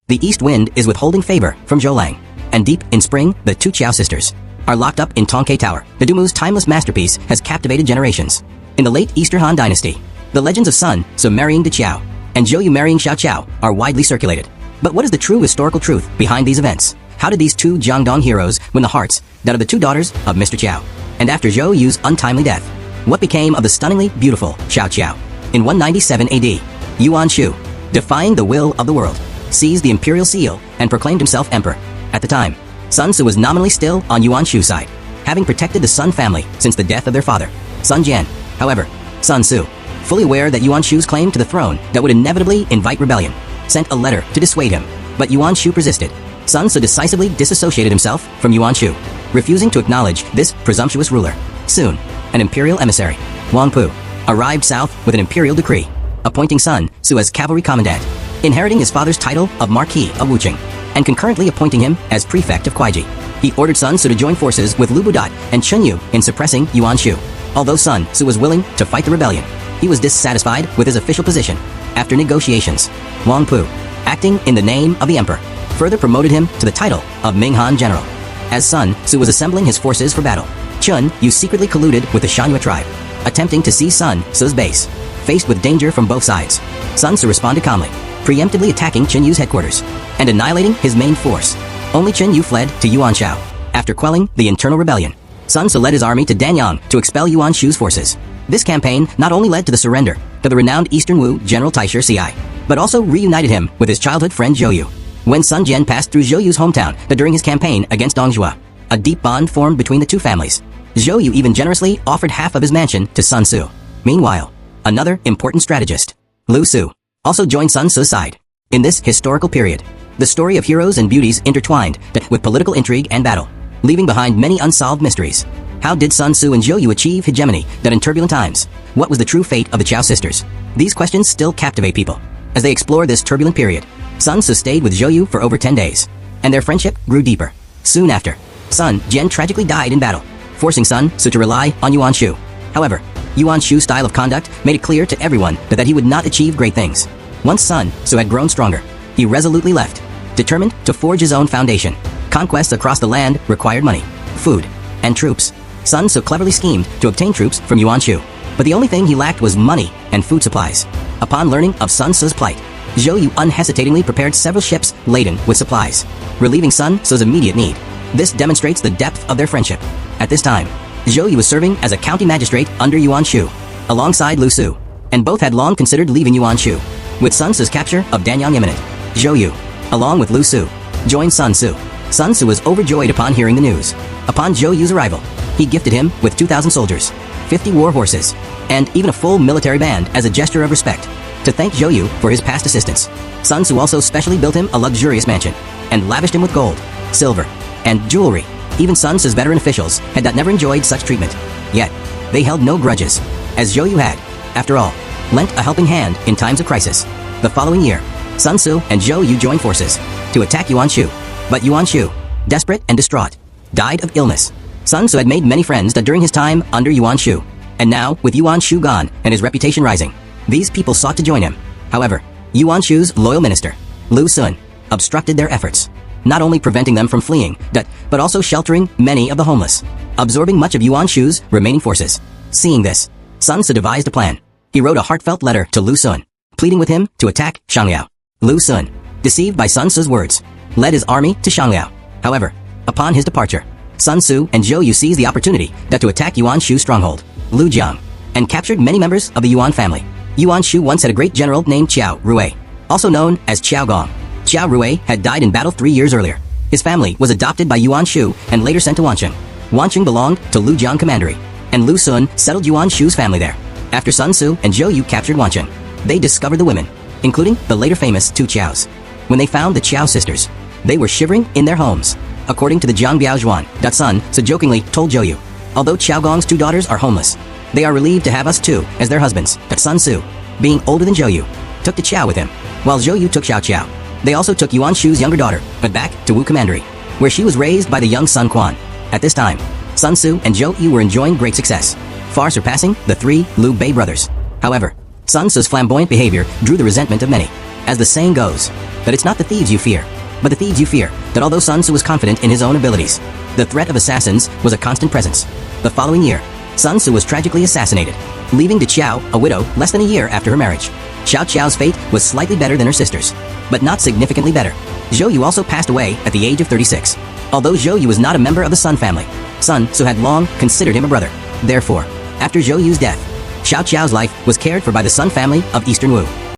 The east wind is withholding favor from Zhou. And deep in spring, the two Qiao sisters are locked up in Tongke Tower. The Dumu's timeless masterpiece has captivated generations. In the late Eastern Han Dynasty, the legends of Sun Tzu marrying the Qiao and Zhou Yu marrying Xiao Qiao are widely circulated. But what is the true historical truth behind these events? How did these two Jiangdong heroes win the hearts that of the two daughters of Mr. Qiao? And after Zhou Yu's untimely death, what became of the stunningly beautiful Xiao Qiao? In 197 AD, Yuan Shu, defying the will of the world, seized the imperial seal and proclaimed himself emperor. At the time, Sun Tzu was nominally still on Yuan Shu's side, having protected the Sun family since the death of their father, Sun Jian. However, Sun Tzu, fully aware that Yuan Shu's claim to the throne that would inevitably invite rebellion, sent a letter to dissuade him. But Yuan Shu persisted. Sun Tzu decisively disassociated himself from Yuan Shu, refusing to acknowledge this presumptuous ruler. Soon, an imperial emissary, Wang Pu, arrived south with an imperial decree, appointing Sun Tzu as cavalry commandant, inheriting his father's title of Marquis of Wuqing, and concurrently appointing him as prefect of Kuaiji. He ordered Sun Tzu to join forces with Lu Budat and Chen Yu in suppressing Yuan Shu. Although Sun Tzu was willing to fight the rebellion, he was dissatisfied with his official position. After negotiations, Wang Pu, acting in the name of the emperor, further promoted him to the title of Ming Han General. As Sun Tzu was assembling his forces for battle, Chen Yu secretly colluded with the Shanyu tribe, attempting to seize Sun Tzu's base. Faced with danger from both sides, Sun Tzu responded calmly, preemptively attacking Chen Yu's headquarters and annihilating his main force. Only Chen Yu fled to Yuan Shao. After quelling the internal rebellion, Sun Tzu led his army to Danyang to expel Yuan Shu's forces. This campaign not only led to the surrender to the renowned Eastern Wu General Taisher Ci, but also reunited him with his childhood friend Zhou Yu. When Sun Jian passed through Zhou Yu's hometown during his campaign against Dongzhua, a deep bond formed between the two families. Zhou Yu even generously offered half of his mansion to Sun Tzu. Meanwhile, another important strategist, Lu Su, also joined Sun Tzu's side. In this historical period, the story of heroes and beauties intertwined with political intrigue and battle, leaving behind many unsolved mysteries. How did Sun Tzu and Zhou Yu achieve hegemony in turbulent times? What was the true fate of the Qiao sisters? These questions still captivate people. As they explore this turbulent period, Sun Tzu stayed with Zhou Yu for over 10 days, and their friendship grew deeper. Soon after, Sun Jian tragically died in battle, forcing Sun Tzu to rely on Yuan Shu. However, Yuan Shu's style of conduct made it clear to everyone that he would not achieve great things. Once Sun Tzu had grown stronger, he resolutely left, determined to forge his own foundation. Conquests across the land required money, food, and troops. Sun Tzu cleverly schemed to obtain troops from Yuan Shu, but the only thing he lacked was money and food supplies. Upon learning of Sun Tzu's plight, Zhou Yu unhesitatingly prepared several ships laden with supplies, relieving Sun Tzu's immediate need. This demonstrates the depth of their friendship. At this time, Zhou Yu was serving as a county magistrate under Yuan Shu, alongside Lu Su, and both had long considered leaving Yuan Shu. With Sun Tzu's capture of Danyang imminent, Zhou Yu, along with Lu Su, joined Sun Tzu. Sun Tzu was overjoyed upon hearing the news. Upon Zhou Yu's arrival, he gifted him with 2,000 soldiers, 50 war horses, and even a full military band as a gesture of respect. To thank Zhou Yu for his past assistance, Sun Tzu also specially built him a luxurious mansion and lavished him with gold, silver, and jewelry. Even Sun Tzu's veteran officials had never enjoyed such treatment. Yet, they held no grudges, as Zhou Yu had, after all, lent a helping hand in times of crisis. The following year, Sun Tzu and Zhou Yu joined forces to attack Yuan Shu. But Yuan Shu, desperate and distraught, died of illness. Sun Tzu had made many friends during his time under Yuan Shu, and now, with Yuan Shu gone and his reputation rising, these people sought to join him. However, Yuan Shu's loyal minister, Lu Sun, obstructed their efforts, not only preventing them from fleeing, but also sheltering many of the homeless, absorbing much of Yuan Shu's remaining forces. Seeing this, Sun Tzu devised a plan. He wrote a heartfelt letter to Lu Sun, pleading with him to attack Shangliao. Lu Sun, deceived by Sun Tzu's words, led his army to Shangliao. However, upon his departure, Sun Tzu and Zhou Yu seized the opportunity to attack Yuan Shu's stronghold, Lujiang, and captured many members of the Yuan family. Yuan Shu once had a great general named Qiao Rui, also known as Qiao Gong. Qiao Rui had died in battle 3 years earlier. His family was adopted by Yuan Shu and later sent to Wancheng. Wancheng belonged to Lujiang Commandery, and Lu Sun settled Yuan Shu's family there. After Sun Tzu and Zhou Yu captured Wancheng, they discovered the women, including the later famous two Qiaos. When they found the Qiao sisters, they were shivering in their homes. According to the Jiangbiao Zhuan, Sun Tzu jokingly told Zhou Yu, although Qiao Gong's 2 daughters are homeless, they are relieved to have us 2 as their husbands. Sun Tzu, being older than Zhou Yu, took the Qiao with him, while Zhou Yu took Xiao Qiao. They also took Yuan Shu's younger daughter, but back to Wu Commandery, where she was raised by the young Sun Quan. At this time, Sun Tzu and Zhou Yu were enjoying great success, far surpassing the 3 Liu Bei brothers. However, Sun Tzu's flamboyant behavior drew the resentment of many. As the saying goes, that it's not the thieves you fear, but the thieves you fear, that although Sun Tzu was confident in his own abilities, the threat of assassins was a constant presence. The following year, Sun Tzu was tragically assassinated, leaving Di Qiao a widow less than a year after her marriage. Xiao Qiao's fate was slightly better than her sister's, but not significantly better. Zhou Yu also passed away at the age of 36. Although Zhou Yu was not a member of the Sun family, Sun Tzu had long considered him a brother. Therefore, after Zhou Yu's death, Xiao Qiao's life was cared for by the Sun family of Eastern Wu.